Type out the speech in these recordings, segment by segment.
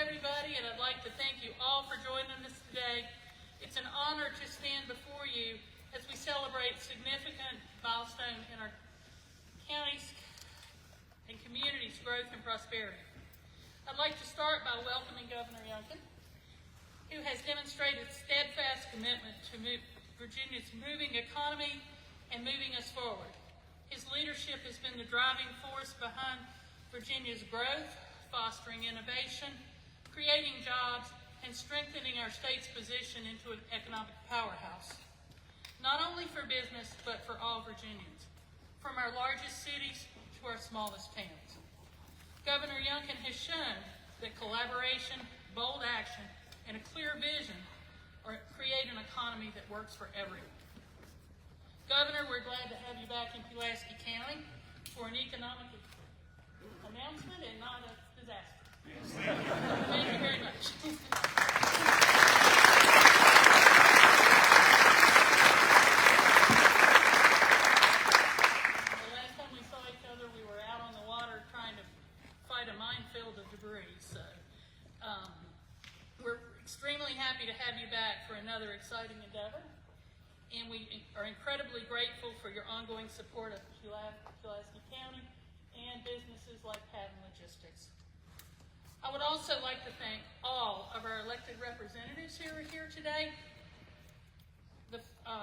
everybody, and I'd like to thank you all for joining us today. It's an honor to stand before you as we celebrate significant milestone in our county's and community's growth and prosperity. I'd like to start by welcoming Governor Youngkin, who has demonstrated steadfast commitment to Virginia's moving economy and moving us forward. His leadership has been the driving force behind Virginia's growth, fostering innovation, creating jobs, and strengthening our state's position into an economic powerhouse, not only for business, but for all Virginians, from our largest cities to our smallest towns. Governor Youngkin has shown that collaboration, bold action, and a clear vision create an economy that works for everyone. Governor, we're glad to have you back in Pulaski County for an economic announcement and not a disaster. Thank you very much. The last time we saw each other, we were out on the water trying to fight a minefield of debris. So we're extremely happy to have you back for another exciting endeavor. And we are incredibly grateful for your ongoing support of Pulaski County and businesses like Patton Logistics. I would also like to thank all of our elected representatives who are here today.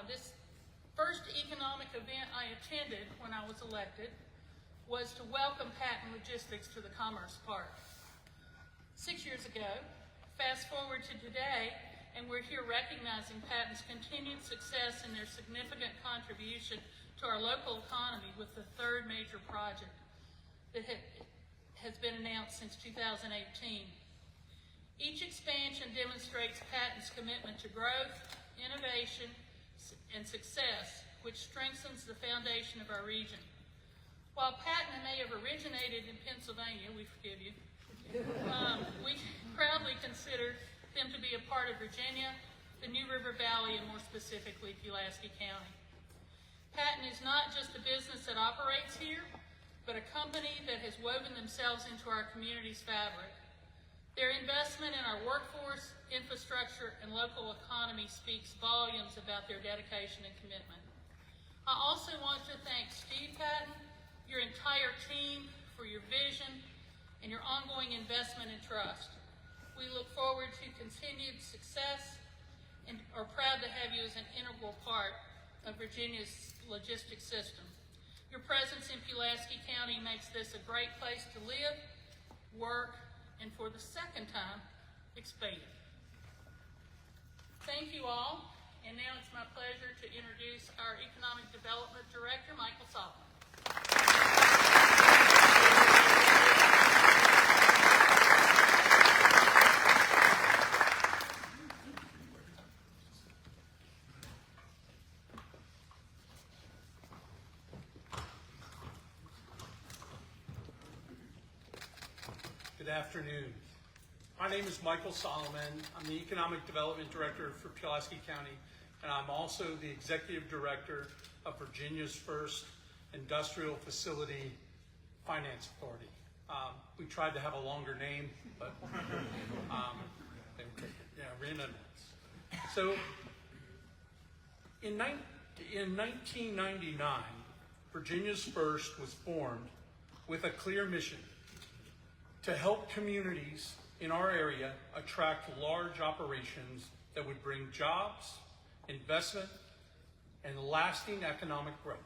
This first economic event I attended when I was elected was to welcome Patton Logistics to the Commerce Park. 6 years ago, fast forward to today, and we're here recognizing Patton's continued success and their significant contribution to our local economy with the third major project that has been announced since 2018. Each expansion demonstrates Patton's commitment to growth, innovation, and success, which strengthens the foundation of our region. While Patton may have originated in Pennsylvania, we forgive you, we proudly consider them to be a part of Virginia, the New River Valley, and more specifically, Pulaski County. Patton is not just a business that operates here, but a company that has woven themselves into our community's fabric. Their investment in our workforce, infrastructure, and local economy speaks volumes about their dedication and commitment. I also want to thank Steve Patton, your entire team, for your vision and your ongoing investment and trust. We look forward to continued success and are proud to have you as an integral part of Virginia's logistics system. Your presence in Pulaski County makes this a great place to live, work, and for the second time, expand. Thank you all, and now it's my pleasure to introduce our Economic Development Director, Michael Solomon. Good afternoon. My name is Michael Solomon. I'm the Economic Development Director for Pulaski County, and I'm also the Executive Director of Virginia's first Industrial Facility Finance Authority. We tried to have a longer name, but redundancy. So in 1999, Virginia's first was formed with a clear mission: to help communities in our area attract large operations that would bring jobs, investment, and lasting economic growth.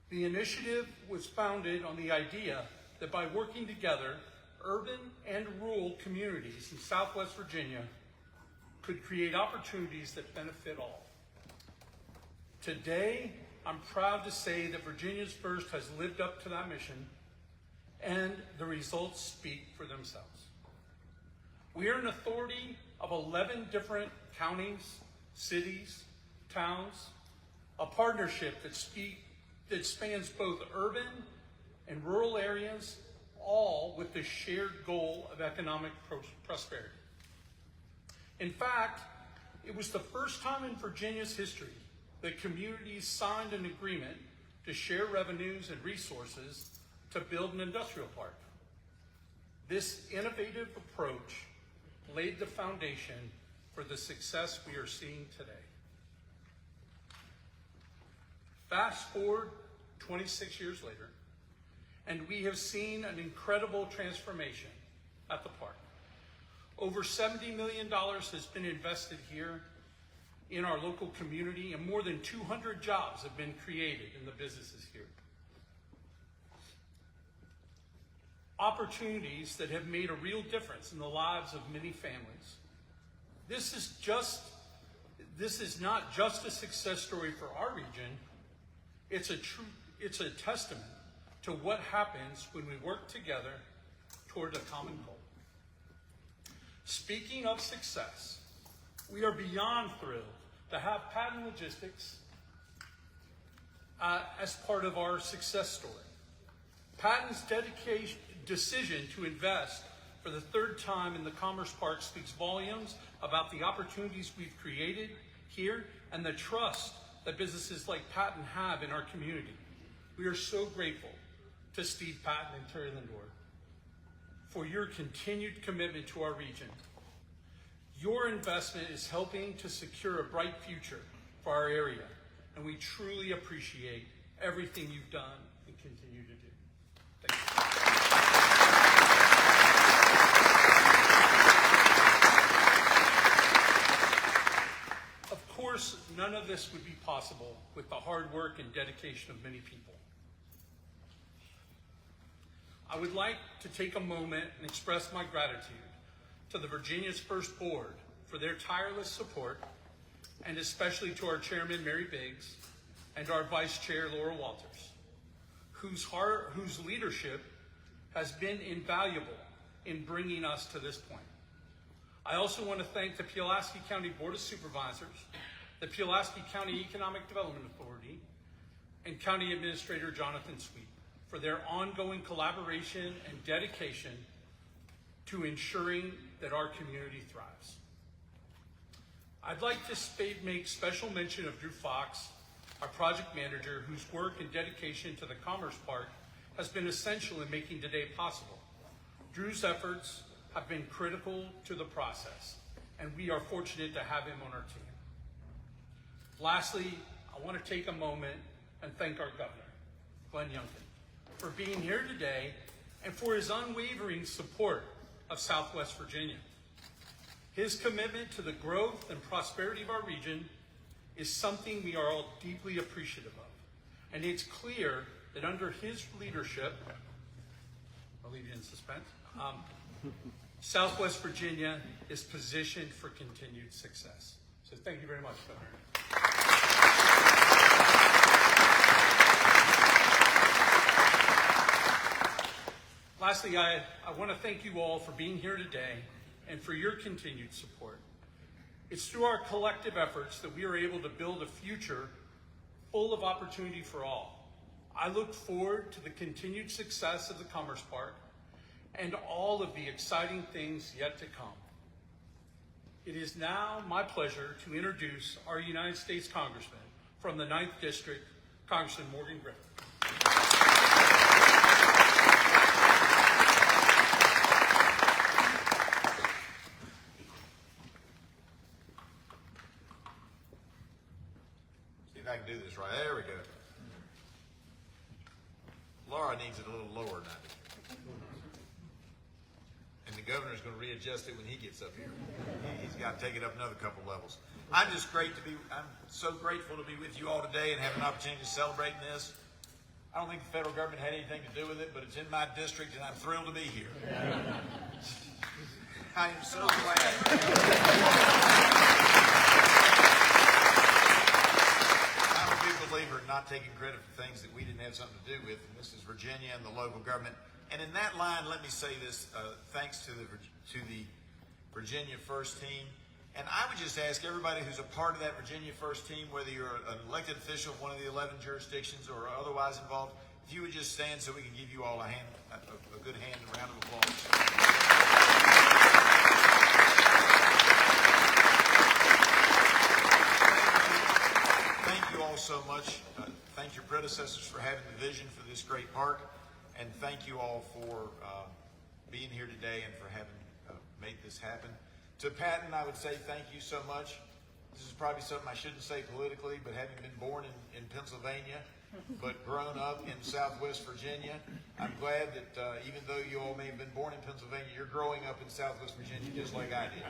The initiative was founded on the idea that by working together, urban and rural communities in Southwest Virginia could create opportunities that benefit all. Today, I'm proud to say that Virginia's First has lived up to that mission, and the results speak for themselves. We are an authority of 11 different counties, cities, towns, a partnership that spans both urban and rural areas, all with the shared goal of economic prosperity. In fact, it was the first time in Virginia's history that communities signed an agreement to share revenues and resources to build an industrial park. This innovative approach laid the foundation for the success we are seeing today. Fast forward 26 years later, and we have seen an incredible transformation at the park. Over $70 million has been invested here in our local community, and more than 200 jobs have been created in the businesses here. Opportunities that have made a real difference in the lives of many families. This is not just a success story for our region. It's a testament to what happens when we work together toward a common goal. Speaking of success, we are beyond thrilled to have Patton Logistics as part of our success story. Patton's decision to invest for the third time in the Commerce Park speaks volumes about the opportunities we've created here and the trust that businesses like Patton have in our community. We are so grateful to Steve Patton and Terry Lindor for your continued commitment to our region. Your investment is helping to secure a bright future for our area, and we truly appreciate everything you've done and continue to do. Thank you. Of course, none of this would be possible with the hard work and dedication of many people. I would like to take a moment and express my gratitude to the Virginia's First Board for their tireless support, and especially to our Chairman, Mary Biggs, and our Vice Chair, Laura Walters, whose leadership has been invaluable in bringing us to this point. I also want to thank the Pulaski County Board of Supervisors, the Pulaski County Economic Development Authority, and County Administrator Jonathan Sweet for their ongoing collaboration and dedication to ensuring that our community thrives. I'd like to make special mention of Drew Fox, our project manager, whose work and dedication to the Commerce Park has been essential in making today possible. Drew's efforts have been critical to the process, and we are fortunate to have him on our team. Lastly, I want to take a moment and thank our governor, Glenn Youngkin, for being here today and for his unwavering support of Southwest Virginia. His commitment to the growth and prosperity of our region is something we are all deeply appreciative of. And it's clear that under his leadership, I'll leave you in suspense, Southwest Virginia is positioned for continued success. So thank you very much, Governor. Lastly, I want to thank you all for being here today and for your continued support. It's through our collective efforts that we are able to build a future full of opportunity for all. I look forward to the continued success of the Commerce Park and all of the exciting things yet to come. It is now my pleasure to introduce our United States Congressman from the 9th District, Congressman Morgan Griffin. See if I can do this right. There we go. Laura needs it a little lower than I do. And the governor's going to readjust it when he gets up here. He's got to take it up another couple levels. I'm so grateful to be with you all today and have an opportunity to celebrate this. I don't think the federal government had anything to do with it, but it's in my district and I'm thrilled to be here. I am so glad. I'm a big believer in not taking credit for things that we didn't have something to do with. And this is Virginia and the local government. And in that line, let me say this, thanks to the Virginia First team. And I would just ask everybody who's a part of that Virginia First team, whether you're an elected official of one of the 11 jurisdictions or otherwise involved, if you would just stand so we can give you all a good hand and round of applause. Thank you all so much. Thank your predecessors for having the vision for this great park. And thank you all for being here today and for having made this happen. To Patton, I would say thank you so much. This is probably something I shouldn't say politically, but having been born in Pennsylvania, but grown up in Southwest Virginia, I'm glad that even though you all may have been born in Pennsylvania, you're growing up in Southwest Virginia just like I did.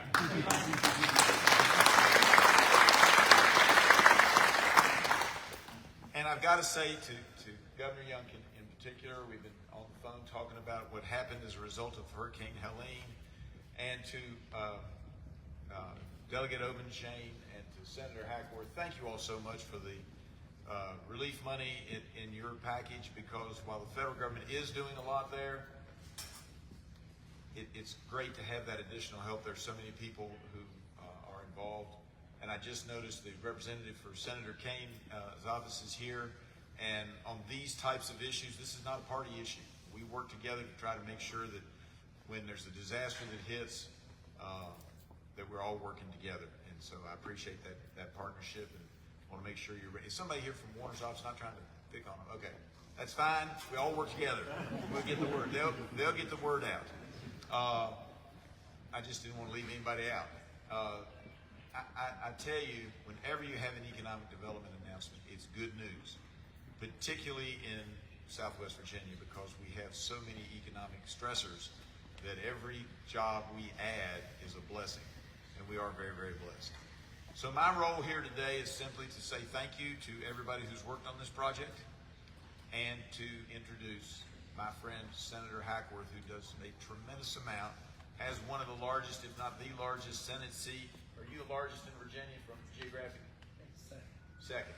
And I've got to say to Governor Youngkin in particular, we've been on the phone talking about what happened as a result of Hurricane Helene, and to Delegate Obenshane and to Senator Hackworth, thank you all so much for the relief money in your package, because while the federal government is doing a lot there, it's great to have that additional help. There's so many people who are involved. And I just noticed the representative for Senator Kane's office is here. And on these types of issues, this is not a party issue. We work together to try to make sure that when there's a disaster that hits, that we're all working together. And so I appreciate that partnership and want to make sure you're ready. Is somebody here from Warner's office? Not trying to pick on them. Okay, that's fine. We all work together. We'll get the word. They'll get the word out. I just didn't want to leave anybody out. I tell you, whenever you have an economic development announcement, it's good news, particularly in Southwest Virginia, because we have so many economic stressors that every job we add is a blessing, and we are very, very blessed. So my role here today is simply to say thank you to everybody who's worked on this project, and to introduce my friend Senator Hackworth, who does a tremendous amount, has one of the largest, if not the largest, Senate seat. Are you the largest in Virginia from geographic? Second.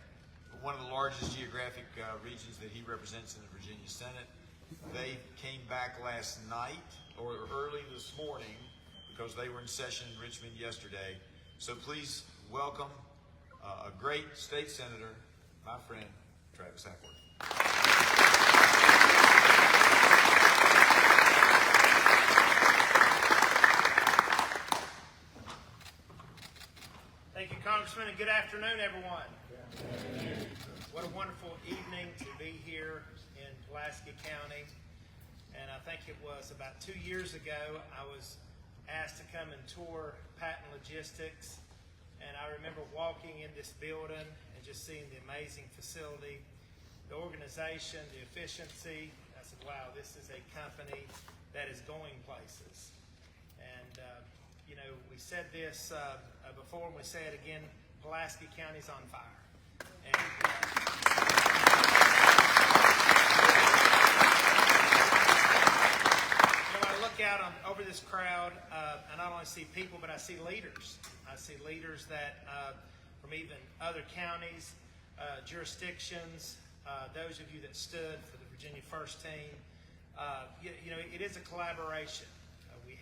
But one of the largest geographic regions that he represents in the Virginia Senate. They came back last night, or early this morning, because they were in session in Richmond yesterday. So please welcome a great state senator, my friend, Travis Hackworth. Thank you, Congressman, and good afternoon, everyone. What a wonderful evening to be here in Pulaski County. And I think it was about 2 years ago, I was asked to come and tour Patton Logistics. And I remember walking in this building and just seeing the amazing facility, the organization, the efficiency. I said, wow, this is a company that is going places. And, you know, we said this before, and we say it again, Pulaski County's on fire. And, I look out over this crowd, I not only see people, but I see leaders. I see leaders that from even other counties, jurisdictions, those of you that stood for the Virginia First Team. You know, it is a collaboration. We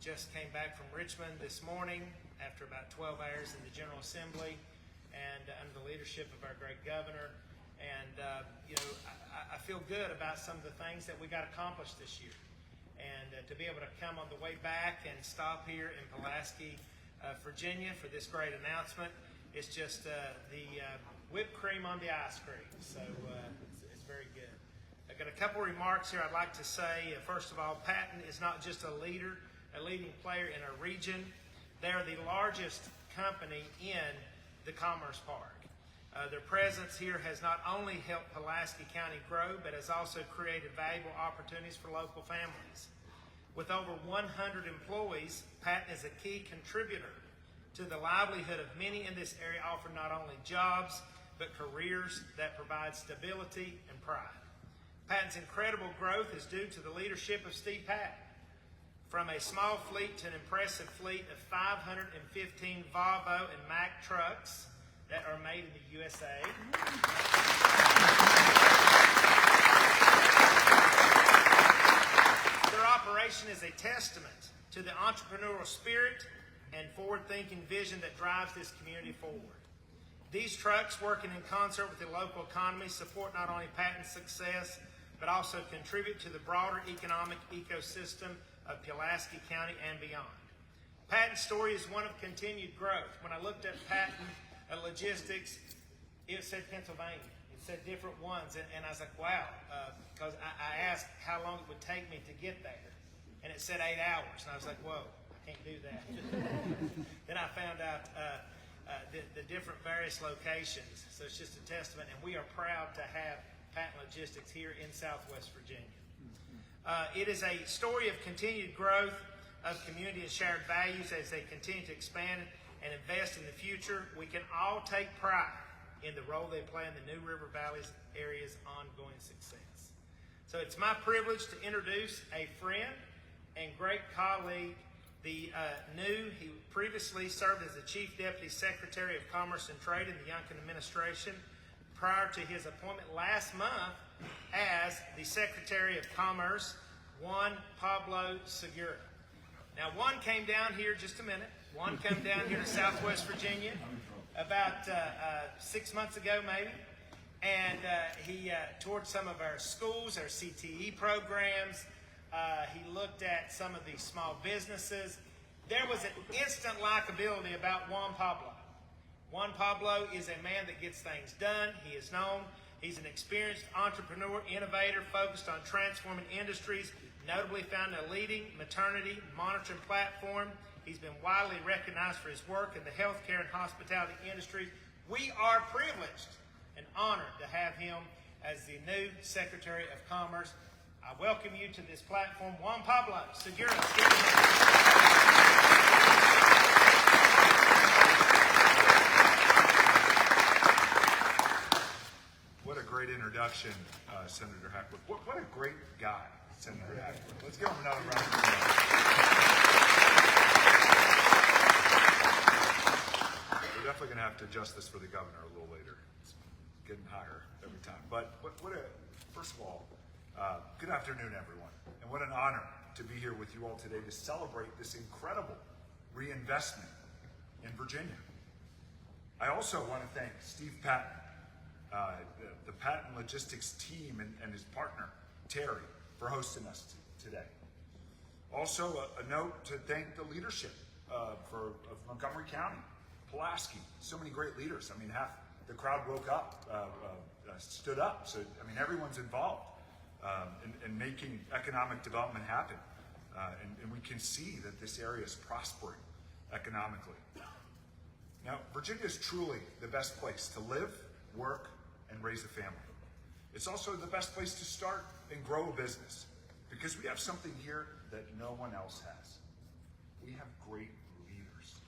just came back from Richmond this morning after about 12 hours in the General Assembly, and under the leadership of our great governor. And, you know, I feel good about some of the things that we got accomplished this year. And to be able to come on the way back and stop here in Pulaski, Virginia for this great announcement is just the whipped cream on the ice cream. So it's very good. I've got a couple remarks here I'd like to say. First of all, Patton is not just a leading player in our region. They're the largest company in the Commerce Park. Their presence here has not only helped Pulaski County grow, but has also created valuable opportunities for local families. With over 100 employees, Patton is a key contributor to the livelihood of many in this area, offering not only jobs, but careers that provide stability and pride. Patton's incredible growth is due to the leadership of Steve Patton. From a small fleet to an impressive fleet of 515 Volvo and Mack trucks that are made in the USA. Their operation is a testament to the entrepreneurial spirit and forward-thinking vision that drives this community forward. These trucks, working in concert with the local economy, support not only Patton's success, but also contribute to the broader economic ecosystem of Pulaski County and beyond. Patton's story is one of continued growth. When I looked at Patton Logistics, it said Pennsylvania. It said different ones, and I was like, wow, because I asked how long it would take me to get there, and it said 8 hours, and I was like, whoa, I can't do that. Then I found out the different various locations, so it's just a testament, and we are proud to have Patton Logistics here in Southwest Virginia. It is a story of continued growth of community and shared values as they continue to expand and invest in the future. We can all take pride in the role they play in the New River Valley's area's ongoing success. So it's my privilege to introduce a friend and great colleague, he previously served as the Chief Deputy Secretary of Commerce and Trade in the Youngkin administration prior to his appointment last month as the Secretary of Commerce, Juan Pablo Segura. Now, Juan came down here, just a minute. Juan came down here to Southwest Virginia about 6 months ago, maybe. And he toured some of our schools, our CTE programs. He looked at some of these small businesses. There was an instant likability about Juan Pablo. Juan Pablo is a man that gets things done. He is known. He's an experienced entrepreneur, innovator, focused on transforming industries, notably found a leading maternity monitoring platform. He's been widely recognized for his work in the healthcare and hospitality industries. We are privileged and honored to have him as the new Secretary of Commerce. I welcome you to this platform, Juan Pablo Segura. What a great introduction, Senator Hackworth. What a great guy, Senator Hackworth. Let's give him another round of applause. We're definitely going to have to adjust this for the governor a little later. It's getting higher every time. But first of all, good afternoon, everyone. And what an honor to be here with you all today to celebrate this incredible reinvestment in Virginia. I also want to thank Steve Patton, the Patton Logistics team and his partner, Terry, for hosting us today. Also, a note to thank the leadership of Montgomery County, Pulaski, so many great leaders. I mean, half the crowd woke up, stood up. So, I mean, everyone's involved in making economic development happen. And we can see that this area is prospering economically. Now, Virginia is truly the best place to live, work, and raise a family. It's also the best place to start and grow a business because we have something here that no one else has. We have great leaders.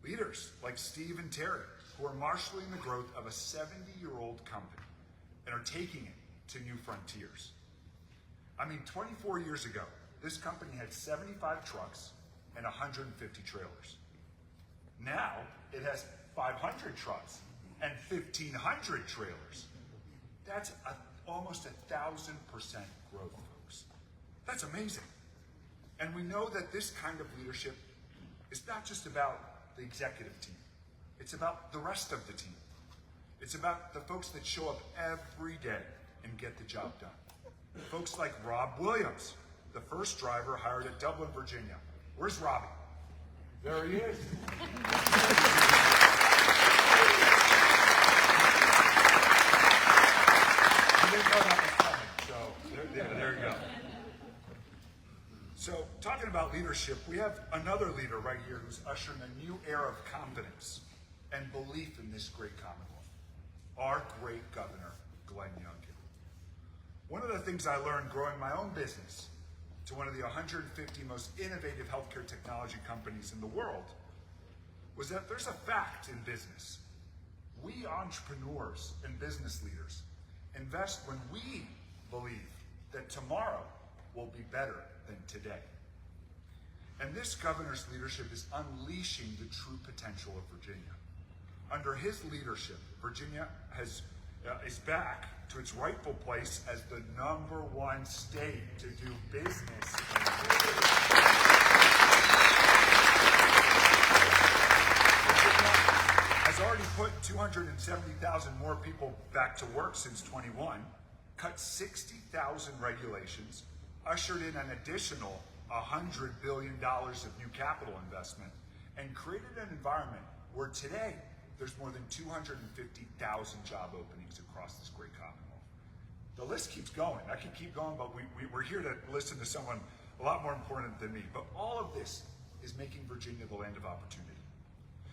Leaders like Steve and Terry, who are marshaling the growth of a 70-year-old company and are taking it to new frontiers. I mean, 24 years ago, this company had 75 trucks and 150 trailers. Now, it has 500 trucks and 1,500 trailers. That's almost 1,000% growth, folks. That's amazing. And we know that this kind of leadership is not just about the executive team. It's about the rest of the team. It's about the folks that show up every day and get the job done. Folks like Rob Williams, the first driver hired at Dublin, Virginia. Where's Robbie? There he is. You didn't know that was coming, so there you go. So, talking about leadership, we have another leader right here who's ushering a new era of confidence and belief in this great Commonwealth. Our great Governor, Glenn Youngkin. One of the things I learned growing my own business to one of the 150 most innovative healthcare technology companies in the world was that there's a fact in business. We entrepreneurs and business leaders invest when we believe that tomorrow will be better than today. And this governor's leadership is unleashing the true potential of Virginia. Under his leadership, Virginia is back to its rightful place as the #1 state to do business. Virginia has already put 270,000 more people back to work since 21, cut 60,000 regulations, ushered in an additional $100 billion of new capital investment, and created an environment where today there's more than 250,000 job openings across this great Commonwealth. The list keeps going. I can keep going, but we're here to listen to someone a lot more important than me. But all of this is making Virginia the land of opportunity.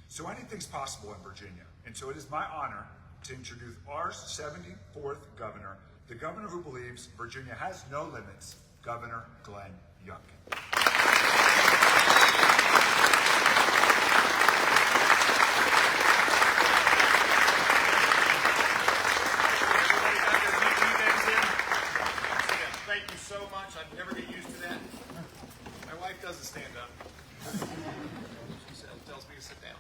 So anything's possible in Virginia. And so it is my honor to introduce our 74th governor, the governor who believes Virginia has no limits, Governor Glenn Youngkin. Thank you so much. I never get used to that. My wife doesn't stand up. She tells me to sit down.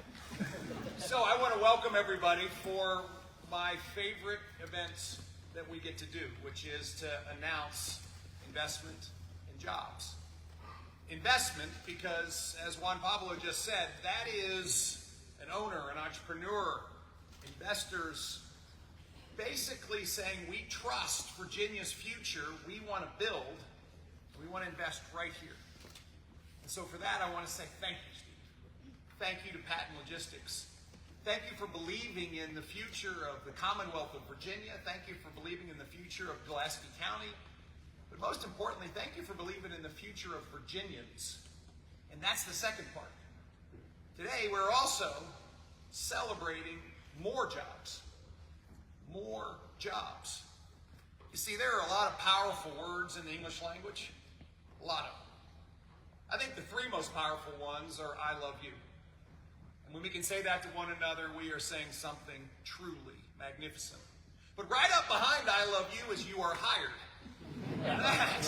So I want to welcome everybody for my favorite events that we get to do, which is to announce investment and jobs. Investment because, as Juan Pablo just said, that is an owner, an entrepreneur, investors, basically saying we trust Virginia's future, we want to build, we want to invest right here. And so for that, I want to say thank you, Steve. Thank you to Patton Logistics. Thank you for believing in the future of the Commonwealth of Virginia. Thank you for believing in the future of Pulaski County. But most importantly, thank you for believing in the future of Virginians. And that's the second part. Today, we're also celebrating more jobs. More jobs. You see, there are a lot of powerful words in the English language. A lot of them. I think the three most powerful ones are I love you. And when we can say that to one another, we are saying something truly magnificent. But right up behind I love you is you are hired. And that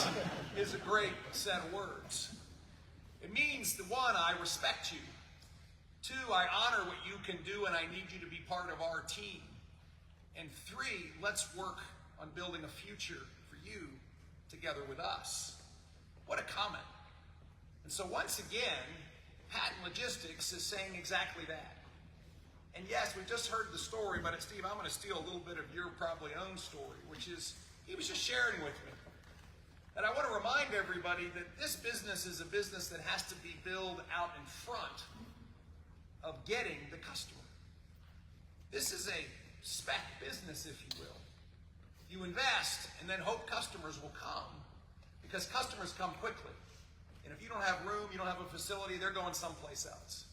is a great set of words. It means that one, I respect you. Two, I honor what you can do and I need you to be part of our team. And three, let's work on building a future for you together with us. What a comment. And so once again, Patton Logistics is saying exactly that. And yes, we just heard the story, but Steve, I'm going to steal a little bit of your probably own story, which is, he was just sharing with me. And I want to remind everybody that this business is a business that has to be built out in front of getting the customer. This is a spec business, if you will. You invest and then hope customers will come because customers come quickly. And if you don't have room, you don't have a facility, they're going someplace else.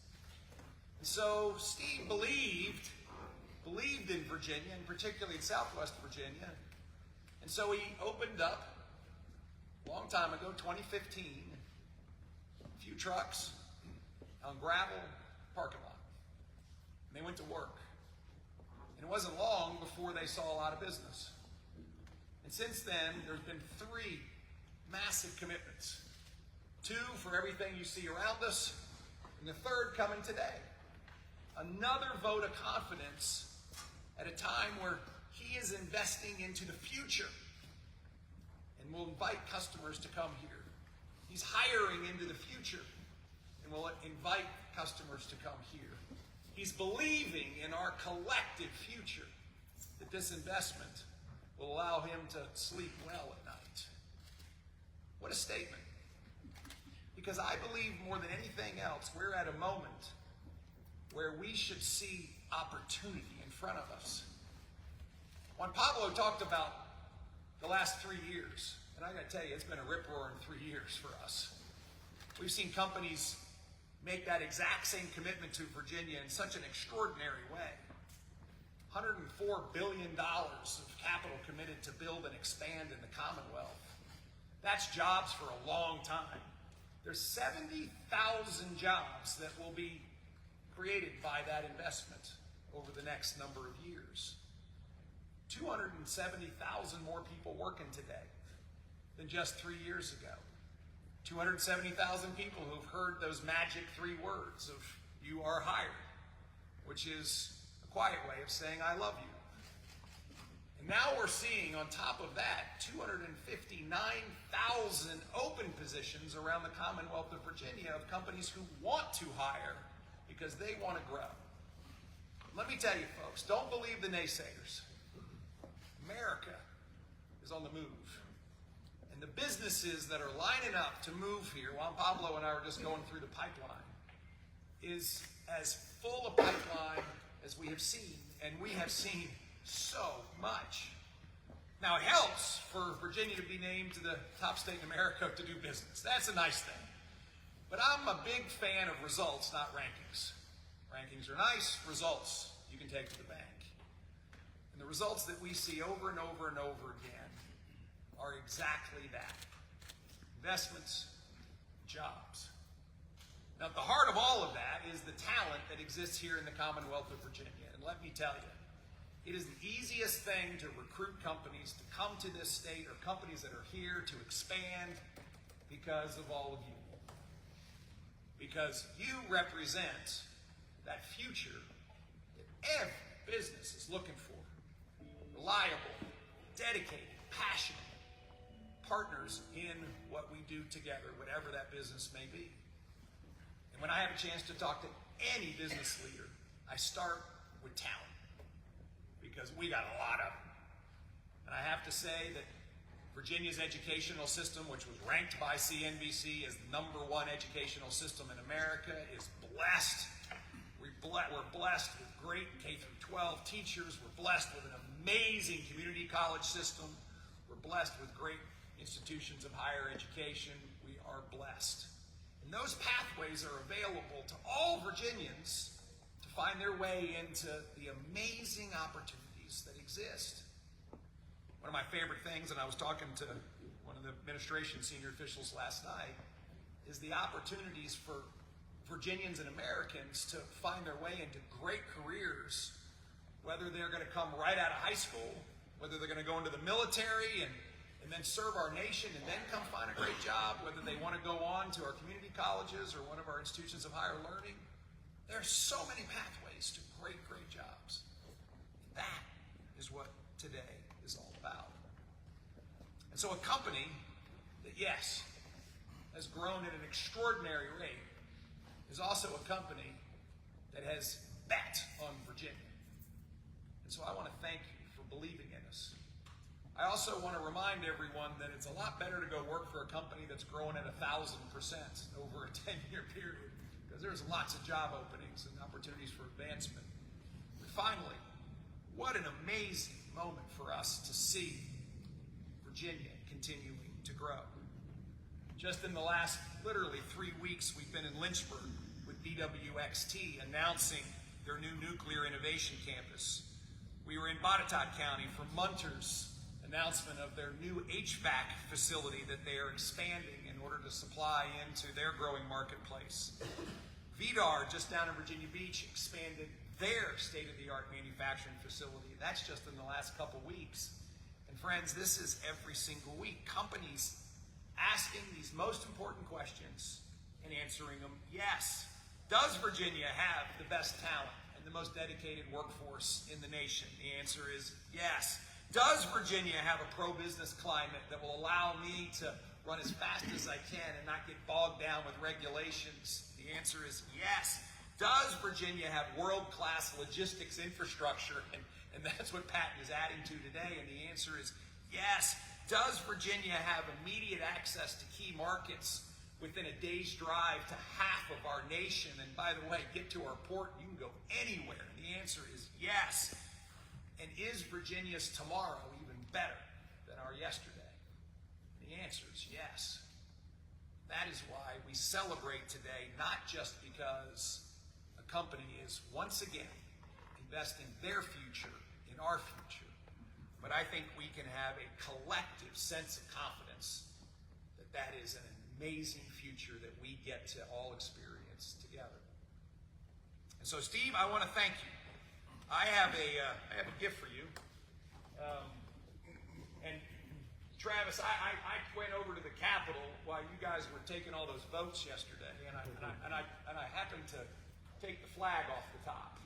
And so Steve believed in Virginia, and particularly in Southwest Virginia. And so he opened up a long time ago, 2015, a few trucks on gravel parking lot. And they went to work. And it wasn't long before they saw a lot of business. And since then, there's been three massive commitments. Two for everything you see around us, and the third coming today. Another vote of confidence at a time where he is investing into the future and will invite customers to come here. He's hiring into the future and will invite customers to come here. He's believing in our collective future, that this investment will allow him to sleep well at night. What a statement. Because I believe more than anything else, we're at a moment where we should see opportunity in front of us. Juan Pablo talked about the last 3 years, and I got to tell you, it's been a rip-roaring 3 years for us. We've seen companies make that exact same commitment to Virginia in such an extraordinary way. $104 billion of capital committed to build and expand in the Commonwealth. That's jobs for a long time. There's 70,000 jobs that will be created by that investment over the next number of years. 270,000 more people working today than just 3 years ago. 270,000 people who've heard those magic 3 words of "you are hired," which is a quiet way of saying "I love you." And now we're seeing, on top of that, 259,000 open positions around the Commonwealth of Virginia of companies who want to hire because they want to grow. Let me tell you, folks, don't believe the naysayers. America is on the move. And the businesses that are lining up to move here, Juan Pablo and I were just going through the pipeline, is as full a pipeline as we have seen, and we have seen so much. Now, it helps for Virginia to be named to the top state in America to do business. That's a nice thing. But I'm a big fan of results, not rankings. Rankings are nice, results you can take to the bank. And the results that we see over and over and over again are exactly that. Investments, jobs. Now, at the heart of all of that is the talent that exists here in the Commonwealth of Virginia. And let me tell you, it is the easiest thing to recruit companies to come to this state, or companies that are here to expand, because of all of you. Because you represent that future that every business is looking for. Reliable, dedicated, passionate partners in what we do together, whatever that business may be. And when I have a chance to talk to any business leader, I start with talent, because we got a lot of them. And I have to say that Virginia's educational system, which was ranked by CNBC as the #1 educational system in America, is blessed. We're blessed with great K-12 teachers. We're blessed with an amazing community college system. We're blessed with great institutions of higher education. We are blessed. And those pathways are available to all Virginians to find their way into the amazing opportunities that exist. One of my favorite things, and I was talking to one of the administration senior officials last night, is the opportunities for Virginians and Americans to find their way into great careers, whether they're going to come right out of high school, whether they're going to go into the military and then serve our nation and then come find a great job, whether they want to go on to our community colleges or one of our institutions of higher learning. There are so many pathways to great, great jobs. That is what today is all about. And so a company that, yes, has grown at an extraordinary rate is also a company that has bet on Virginia. And so I want to thank you for believing in us. I also want to remind everyone that it's a lot better to go work for a company that's growing at 1,000% over a 10-year period, because there's lots of job openings and opportunities for advancement. But finally, what an amazing moment for us to see Virginia continuing to grow. Just in the last literally 3 weeks, we've been in Lynchburg with BWXT announcing their new nuclear innovation campus. We were in Botetourt County for Munter's announcement of their new HVAC facility that they are expanding in order to supply into their growing marketplace. VDAR, just down in Virginia Beach, expanded their state-of-the-art manufacturing facility. That's just in the last couple weeks. And friends, this is every single week. Companies asking these most important questions and answering them. Yes. Does Virginia have the best talent and the most dedicated workforce in the nation? The answer is yes. Does Virginia have a pro-business climate that will allow me to run as fast as I can and not get bogged down with regulations? The answer is yes. Does Virginia have world-class logistics infrastructure? And that's what Patton is adding to today, and the answer is yes. Does Virginia have immediate access to key markets within a day's drive to half of our nation? And by the way, get to our port, you can go anywhere. And the answer is yes. And is Virginia's tomorrow even better than our yesterday? The answer is yes. That is why we celebrate today, not just because a company is once again investing their future in our future, but I think we can have a collective sense of confidence that that is an amazing future that we get to all experience together. And so, Steve, I want to thank you. I have a gift for you. And Travis, I went over to the Capitol while you guys were taking all those votes yesterday, and I happened to take the flag off the top.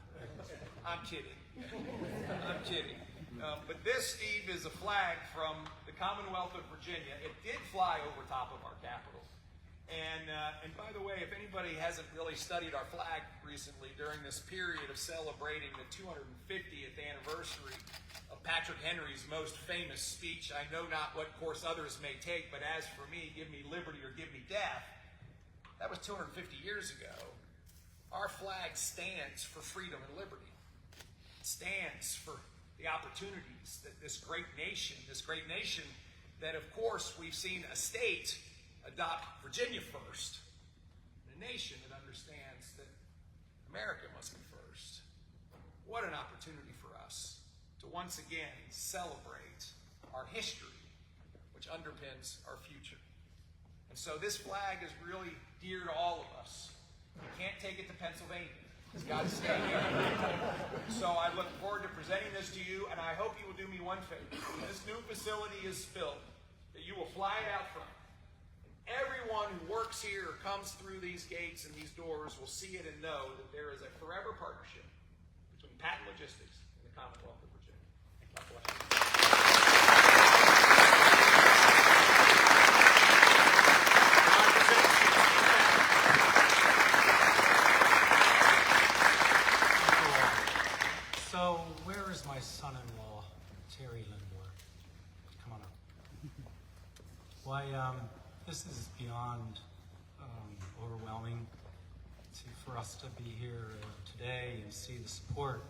I'm kidding. I'm kidding. But this, Steve, is a flag from the Commonwealth of Virginia. It did fly over top of our Capitol. And by the way, if anybody hasn't really studied our flag recently during this period of celebrating the 250th anniversary of Patrick Henry's most famous speech, I know not what course others may take, but as for me, give me liberty or give me death, that was 250 years ago. Our flag stands for freedom and liberty. stands for the opportunities that this great nation that, of course, we've seen a state adopt Virginia first, a nation that understands that America must be first. What an opportunity for us to once again celebrate our history, which underpins our future. And so this flag is really dear to all of us. You can't take it to Pennsylvania. It's got to stay here. So I look forward to presenting this to you, and I hope you will do me one favor. When this new facility is built, that you will fly it out front. Everyone who works here or comes through these gates and these doors will see it and know that there is a forever partnership between Patton Logistics and the Commonwealth of Virginia. God bless you. So, where is my son-in-law, Terry Lindor? Come on up. Why, this is beyond overwhelming for us to be here today and see the support.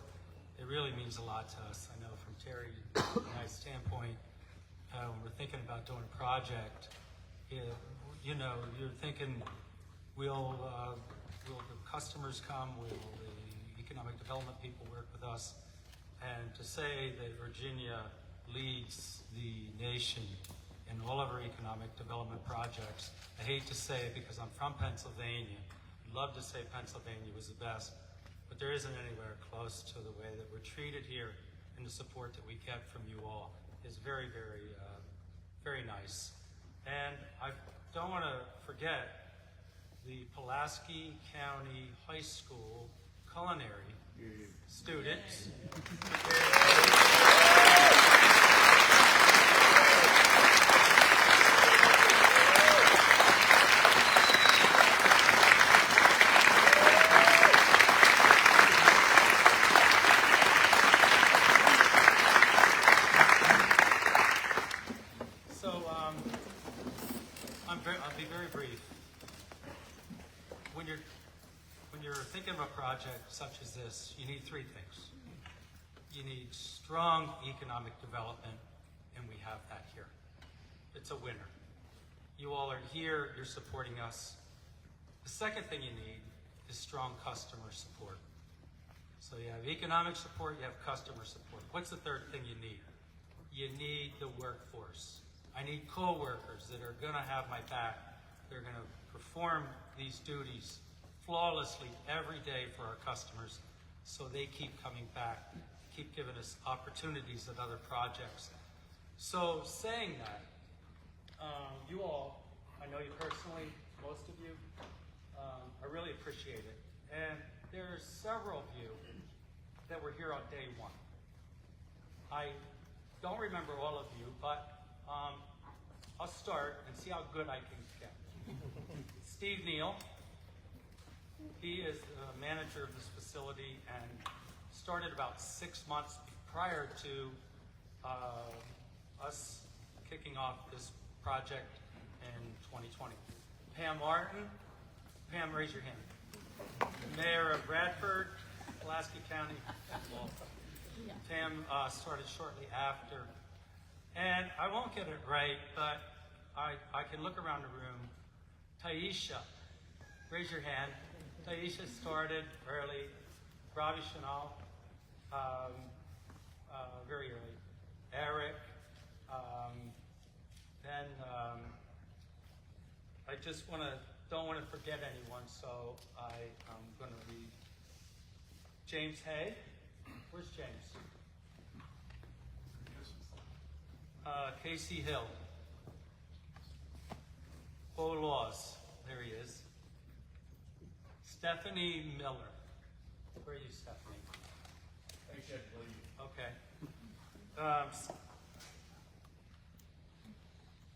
It really means a lot to us. I know from Terry and my standpoint, when we're thinking about doing a project, you know, you're thinking, will the customers come? Will the economic development people work with us? And to say that Virginia leads the nation in all of our economic development projects, I hate to say it because I'm from Pennsylvania. I'd love to say Pennsylvania was the best, but there isn't anywhere close to the way that we're treated here, and the support that we get from you all is very, very, very nice. And I don't want to forget the Pulaski County High School culinary students. I'll be very brief. When you're thinking of a project such as this, you need three things. You need strong economic development, and we have that here. It's a winner. You all are here, you're supporting us. The second thing you need is strong customer support. So you have economic support, you have customer support. What's the third thing you need? You need the workforce. I need co-workers that are gonna have my back. They're gonna perform these duties flawlessly every day for our customers, so they keep coming back, keep giving us opportunities at other projects. So saying that, you all, I know you personally, most of you, I really appreciate it. And there are several of you that were here on day one. I don't remember all of you, but I'll start and see how good I can get. Steve Neal, he is the manager of this facility and started about 6 months prior to us kicking off this project in 2020. Pam Martin. Pam, raise your hand. Mayor of Bradford, Pulaski County. Pam started shortly after. And I won't get it right, but I can look around the room. Taisha, raise your hand. Taisha started early. Ravi Chanel, very early. Eric, then I just don't want to forget anyone, so I'm going to read. James Hay, where's James? Casey Hill. Bo Laws, there he is. Stephanie Miller. Where are you, Stephanie? Okay.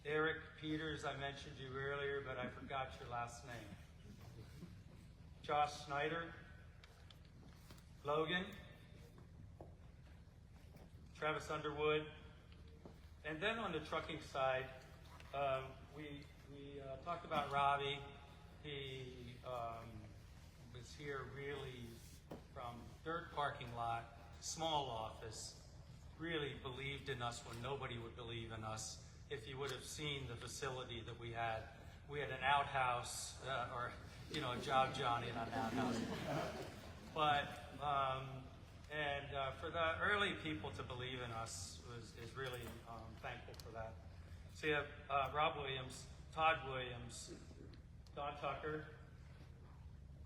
Eric Peters, I mentioned you earlier, but I forgot your last name. Josh Snyder. Logan. Travis Underwood. And then on the trucking side, we talked about Ravi. He was here really from dirt parking lot small office, really believed in us when nobody would believe in us. If you would have seen the facility that we had an outhouse, or, you know, a job Johnny, not an outhouse. But, for the early people to believe in us is really thankful for that. So you have Rob Williams, Todd Williams, Don Tucker,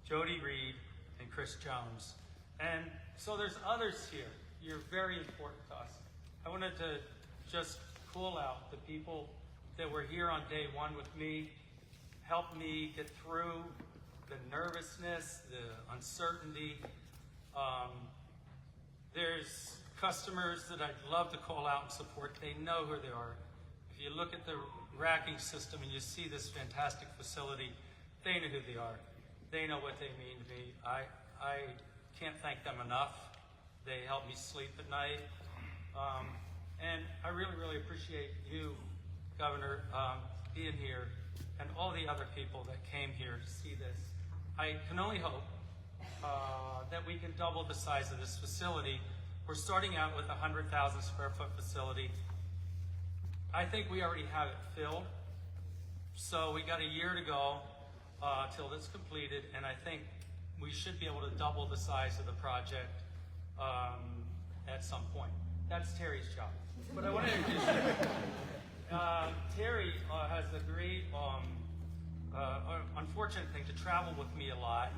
Jody Reed, and Chris Jones. And so there's others here. You're very important to us. I wanted to just call out the people that were here on day one with me, helped me get through the nervousness, the uncertainty. There's customers that I'd love to call out and support. They know who they are. If you look at the racking system and you see this fantastic facility, they know who they are. They know what they mean to me. I can't thank them enough. They help me sleep at night. And I really, really appreciate you, Governor, being here, and all the other people that came here to see this. I can only hope that we can double the size of this facility. We're starting out with a 100,000 square foot facility. I think we already have it filled. So we got a year to go till it's completed, and I think we should be able to double the size of the project at some point. That's Terry's job. But I want to introduce Terry has the great, unfortunate thing to travel with me a lot.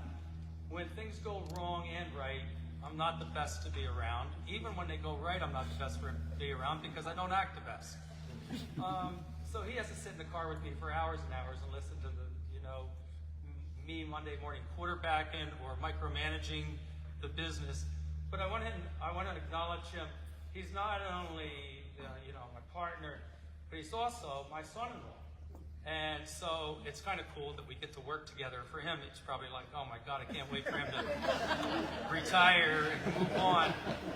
When things go wrong and right, I'm not the best to be around. Even when they go right, I'm not the best to be around because I don't act the best. So he has to sit in the car with me for hours and hours and listen to the, me Monday morning quarterbacking or micromanaging the business. But I want to acknowledge him. He's not only, my partner, but he's also my son-in-law. And so it's kind of cool that we get to work together. For him, it's probably like, oh my God, I can't wait for him to retire and move on.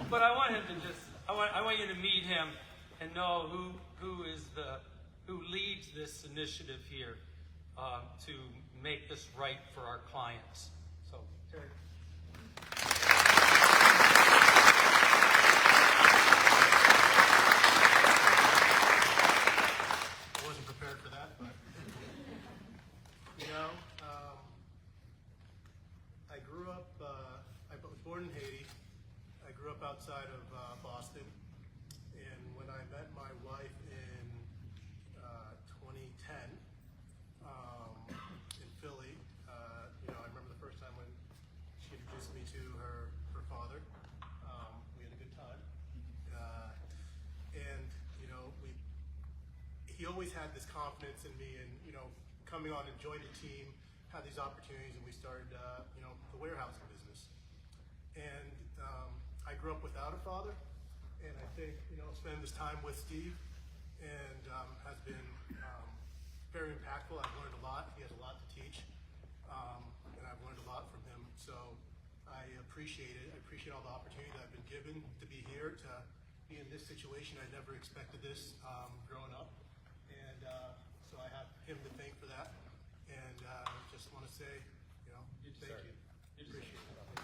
But I want him to I want you to meet him and know who leads this initiative here to make this right for our clients. So, Terry. I wasn't prepared for that, but I grew up. I was born in Haiti. I grew up outside of Boston, and when I met my wife in 2010 in Philly, I remember the first time when she introduced me to her father. We had a good time, and he always had this confidence in me, and coming on and joined the team, had these opportunities, and we started the warehousing business. And I grew up without a father, and I think spending this time with Steve and has been very impactful. I've learned a lot. He has a lot to teach, and I've learned a lot from him. So I appreciate it. I appreciate all the opportunity that I've been given to be here, to be in this situation. I never expected this growing up, and so I have him to thank for that. And just want to say, thank you. Appreciate it.